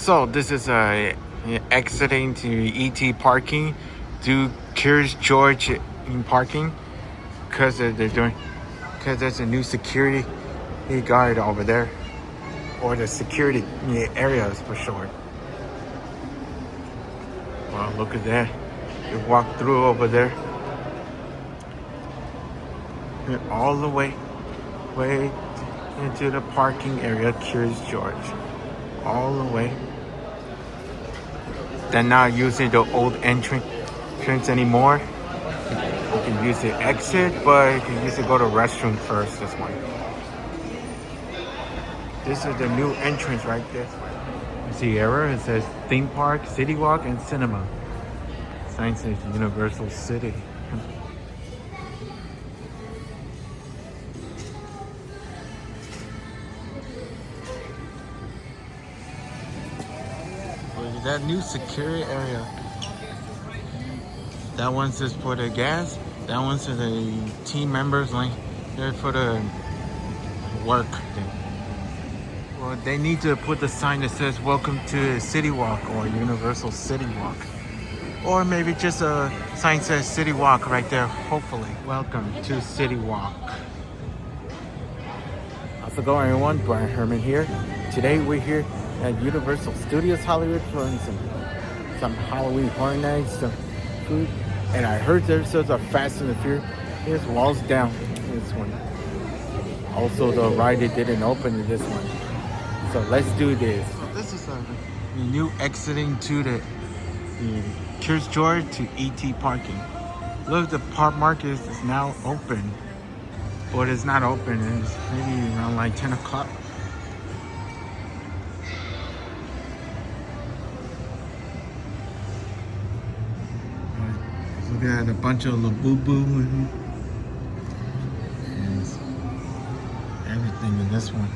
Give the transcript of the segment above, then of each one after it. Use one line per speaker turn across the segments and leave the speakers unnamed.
So this is exiting to ET parking to Curious George in parking because there's a new security guard over there, or the security areas for short. Wow, look at that! You walk through over there, and all the way into the parking area, Curious George, all the way. They're not using the old entrance anymore. You can use the exit, but you can use to go to restroom first. This one. This is the new entrance right there. You see error? It says theme park, city walk, and cinema. Sign says Universal City. That new security area. That one says for the gas. That one says the team members like there for the work thing. Well, they need to put the sign that says "Welcome to City Walk" or Universal City Walk, or maybe just a sign that says "City Walk" right there. Hopefully, welcome to City Walk. How's it going, everyone? Brian Herman here. Today we're here at Universal Studios Hollywood for some Halloween Horror Nights, some food, and I heard there's a Fast and the Furious walls down this one. Also, the ride it didn't open in this one, so let's do this. So this is a new exiting to the Curious George to ET parking. Look, the park market is now open, but it's not open. It's maybe around like 10 o'clock. Look at a bunch of Labubu and everything in this one.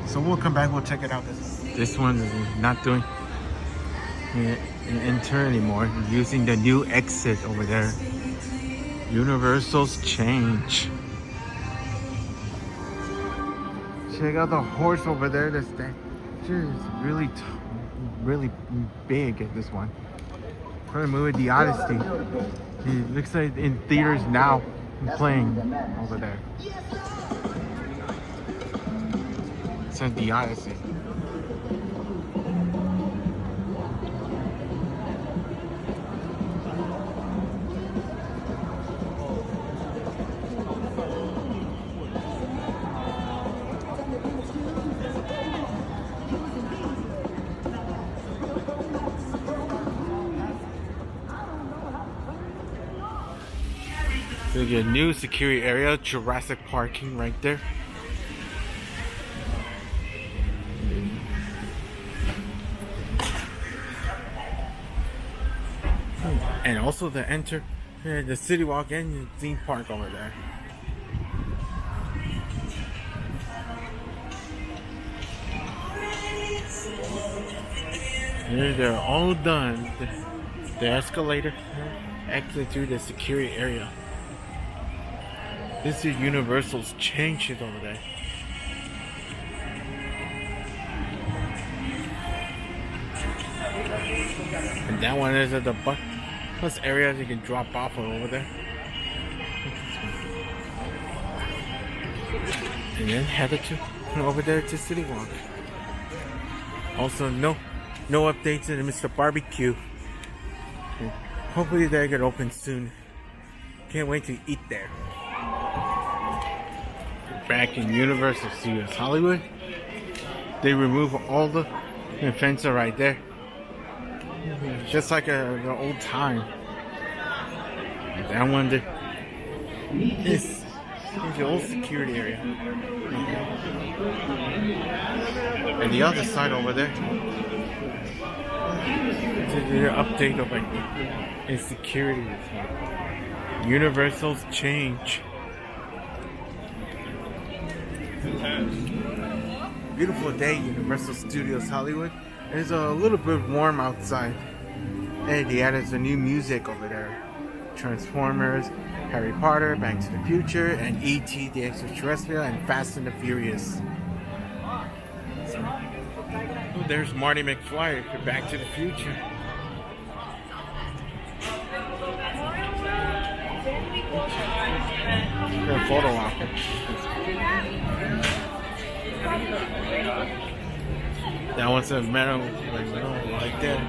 So we'll come back, we'll check it out. This one is not doing an enter anymore. Using the new exit over there. Universal's change. Check out the horse over there. That's really really big at this one. For the movie The Odyssey. It looks like in theaters now, playing over there. It says The Odyssey. So your new security area, Jurassic parking right there. And also the enter the City Walk and the theme park over there. Here they're all done. The escalator exit through the security area. This is Universal's changes over there. And that one is at the bus area you can drop off over there. And then headed over there to City Walk. Also, no updates in Mr. Barbecue. Hopefully they get open soon. Can't wait to eat there. Back in Universal Studios Hollywood, they remove all the fence right there, just like the old time. That one is the old security area, and the other side over there, the update over here is security. Universal's change. Beautiful day, Universal Studios Hollywood. It's a little bit warm outside. And they added some new music over there. Transformers, Harry Potter, Back to the Future, and E.T. the Extraterrestrial, and Fast and the Furious. So, oh, there's Marty McFly for Back to the Future. A photo op. That one's a metal, like that.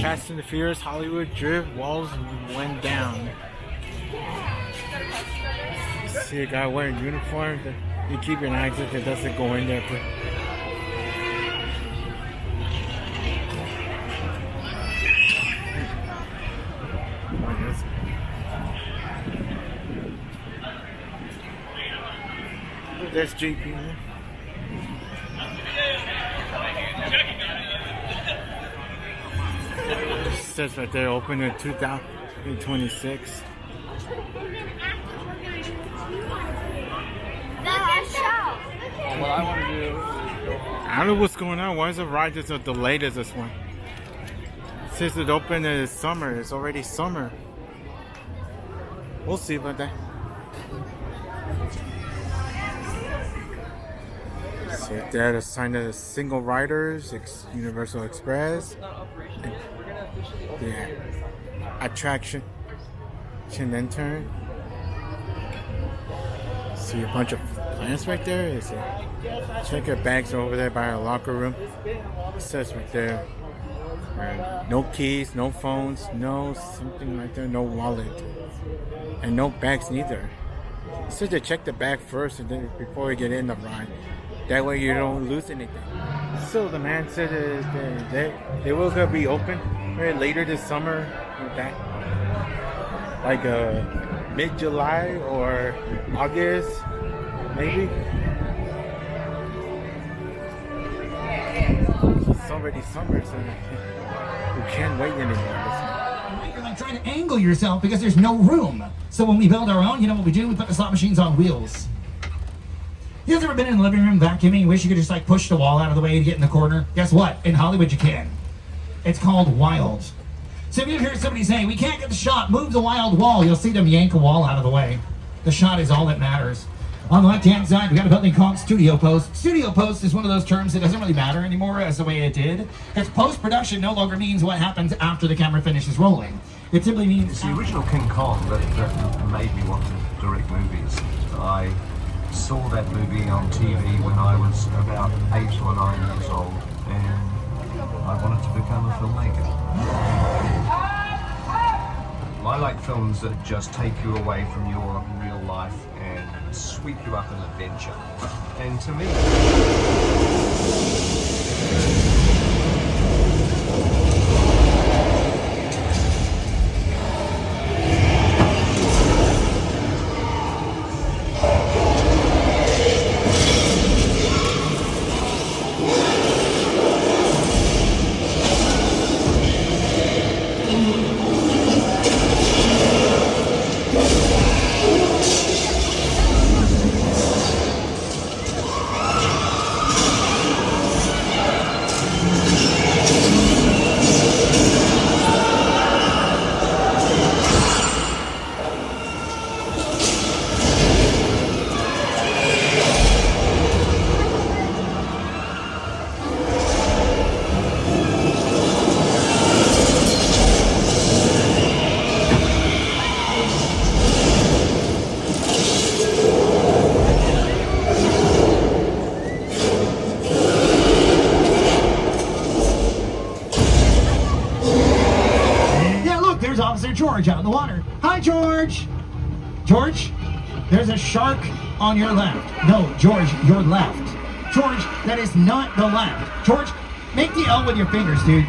Fast and the Furious Hollywood drift walls went down. See a guy wearing uniform. You keep your eyes if it doesn't go in there. There's JP. It says right there, open in 2026.
What I want to do.
I don't know what's going on. Why is the ride just delayed as this one? It says it opened in summer. It's already summer. We'll see about that. See right there, the sign of the single riders, Universal Express. Yeah. Attraction. Chin enter. See a bunch of plants right there. Is it? Check your bags over there by our locker room. It says right there. No keys, no phones, no something right there, no wallet. And no bags neither. It says to check the bag first and then before you get in the ride. That way you don't lose anything. So the man said they will be open later this summer with that. Like mid-July or August, maybe. It's already summer, so we can't wait anymore.
You're like trying to angle yourself because there's no room. So when we build our own, you know what we do? We put the slot machines on wheels. You guys ever been in the living room vacuuming? Wish you could just like push the wall out of the way to get in the corner? Guess what? In Hollywood you can. It's called wild. So if you hear somebody saying, we can't get the shot, move the wild wall, you'll see them yank a wall out of the way. The shot is all that matters. On the left-hand side, we've got a building called Studio Post. Studio Post is one of those terms that doesn't really matter anymore as the way it did. Because post-production no longer means what happens after the camera finishes rolling. It simply means...
It's the original King Kong that made me want to direct movies. I saw that movie on TV when I was about 8 or 9 years old, and I wanted to become a filmmaker. I like films that just take you away from your real life and sweep you up an adventure. And to me...
Officer George out in the water. Hi, George! George, there's a shark on your left. No, George, your left. George, that is not the left. George, make the L with your fingers, dude.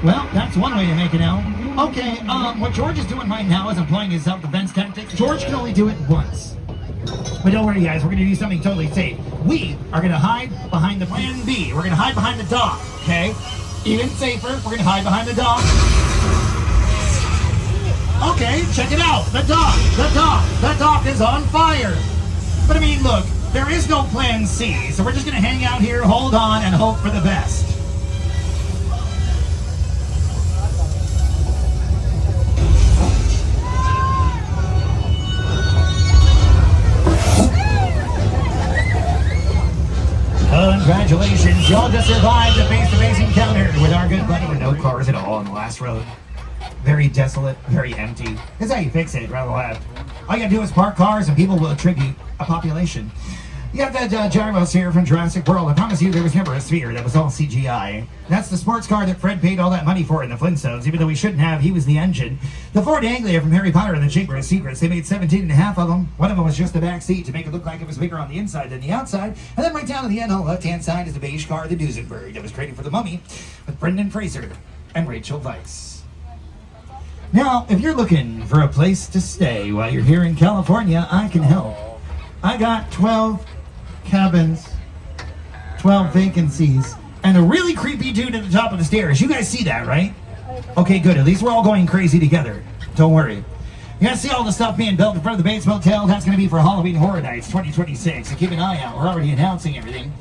Well, that's one way to make an L. Okay, what George is doing right now is employing his self-defense tactics. George can only do it once. But don't worry, guys, we're going to do something totally safe. We are going to hide behind the plan B. We're going to hide behind the dock, okay? Even safer, we're gonna hide behind the dock. Okay, check it out. The dock is on fire. But I mean, look, there is no plan C, so we're just gonna hang out here, hold on, and hope for the best. Congratulations, y'all just survived a face-to-face encounter with our good buddy. No cars at all on the last road. Very desolate, very empty. That's how you fix it, right or left. All you gotta do is park cars and people will attribute a population. You got that gyros here from Jurassic World. I promise you there was never a sphere. That was all CGI. That's the sports car that Fred paid all that money for in the Flintstones, even though he shouldn't have. He was the engine. The Ford Anglia from Harry Potter and the Chamber of Secrets. They made 17 and a half of them. One of them was just the back seat to make it look like it was bigger on the inside than the outside. And then right down to the end on the left-hand side is the beige car, the Duesenberg, that was created for the Mummy with Brendan Fraser and Rachel Weisz. Now, if you're looking for a place to stay while you're here in California, I can help. I got 12 cabins, 12 vacancies, and a really creepy dude at the top of the stairs. You guys see that, right? Okay, good. At least we're all going crazy together. Don't worry. You guys see all the stuff being built in front of the Bates Motel? That's going to be for Halloween Horror Nights 2026. So keep an eye out. We're already announcing everything.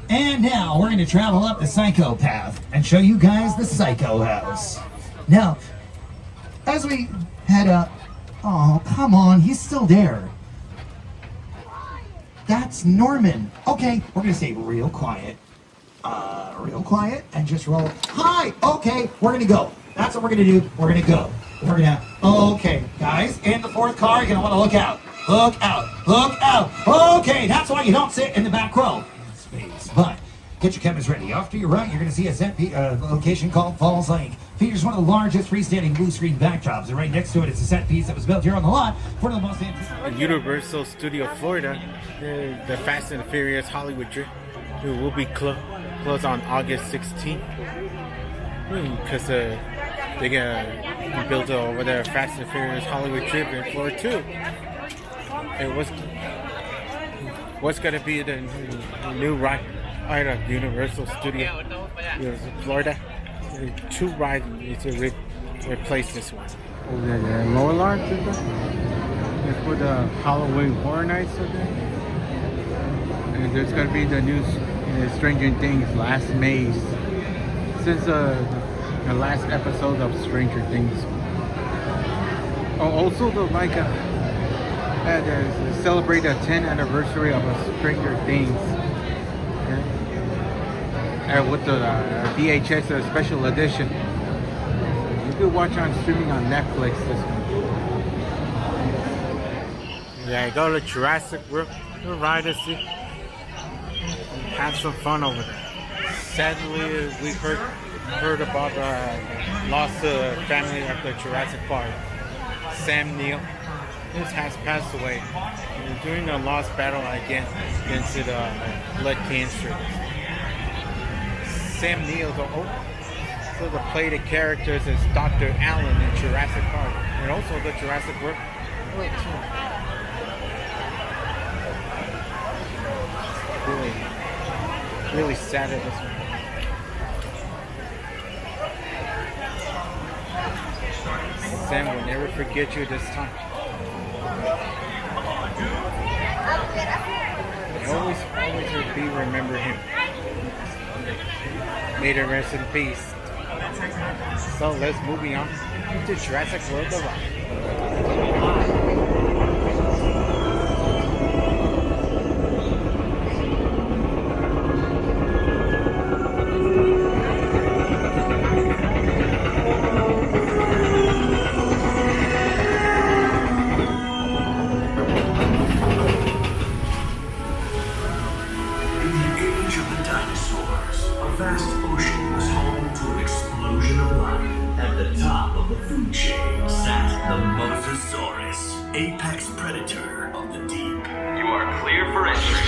And now we're going to travel up the Psycho path and show you guys the Psycho house. Now, as we head up, oh, come on, he's still there. That's Norman. Okay, we're gonna stay real quiet, and just roll. Hi, okay, we're gonna go. That's what we're gonna do. We're gonna go. We're gonna, okay, guys, in the fourth car, you're gonna wanna look out. Look out, look out. Okay, that's why you don't sit in the back row. Space, but get your cameras ready. Off to your right, you're gonna see a set location called Falls Lake. Features one of the largest freestanding blue screen backdrops, and right next to it is a set piece that was built here on the lot for one of the most...
Universal Studio Florida, the Fast and the Furious Hollywood trip, it will be closed on August 16th because they're gonna build over there Fast and Furious Hollywood trip in Florida too. And what's gonna be the new ride of Universal Studio Florida? Two rides to replace this one. The lower large is that? For the Halloween Horror Nights of there. And there's gonna be the new Stranger Things last May. Since the last episode of Stranger Things. Oh, also the celebrate the 10th anniversary of Stranger Things. Okay. With the VHS special edition. You can watch on streaming on Netflix this one. Yeah, go to Jurassic World, ride to see. Have some fun over there. Sadly, we heard about the lost family of the Jurassic Park. Sam Neill. He has passed away during the lost battle against the blood cancer. Sam Neill, so the play the characters as Dr. Allen in Jurassic Park, and also the Jurassic World. Really sad at this one. Sam will never forget you this time. Always will remember him. May the rest in peace. So let's move on to Jurassic World: The Ride.
Apex predator of the deep. You are clear for entry.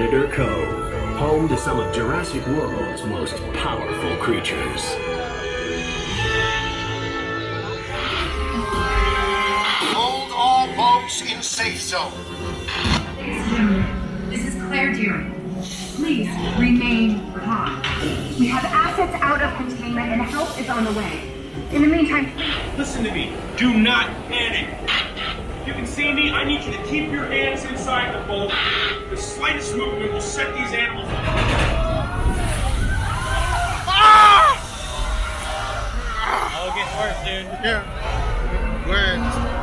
Predator Cove, home to some of Jurassic World's most powerful creatures.
Hold all boats in safe zone.
This is Claire Deering. Please remain calm. We have assets out of containment and help is on the way. In the meantime, please.
Listen to me. Do not panic. You can see me. I need you to keep your hands inside the boat. The slightest movement will set these animals.
Oh, it gets worse, dude. Yeah. Worse.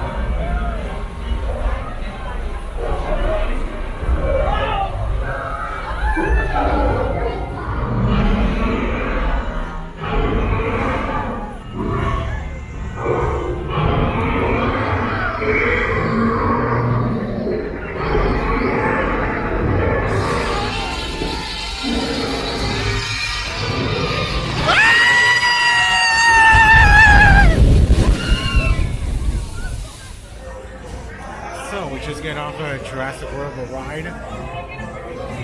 So we just get off a Jurassic World ride.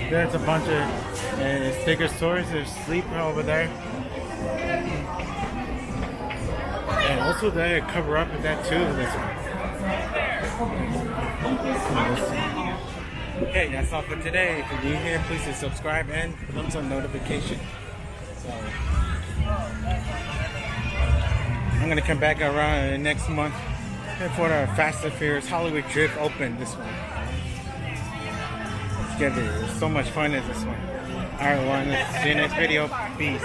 There's a bunch of stegosaurus. There's sleep over there. And also they cover up with that too. Okay, that's all for today. If you're new here, please hit subscribe and put on notification. So I'm gonna come back around next month for the Fast and Furious Hollywood Drift Open this one. Let's get it. It was so much fun as this one. Alright, well, see you next video. Peace.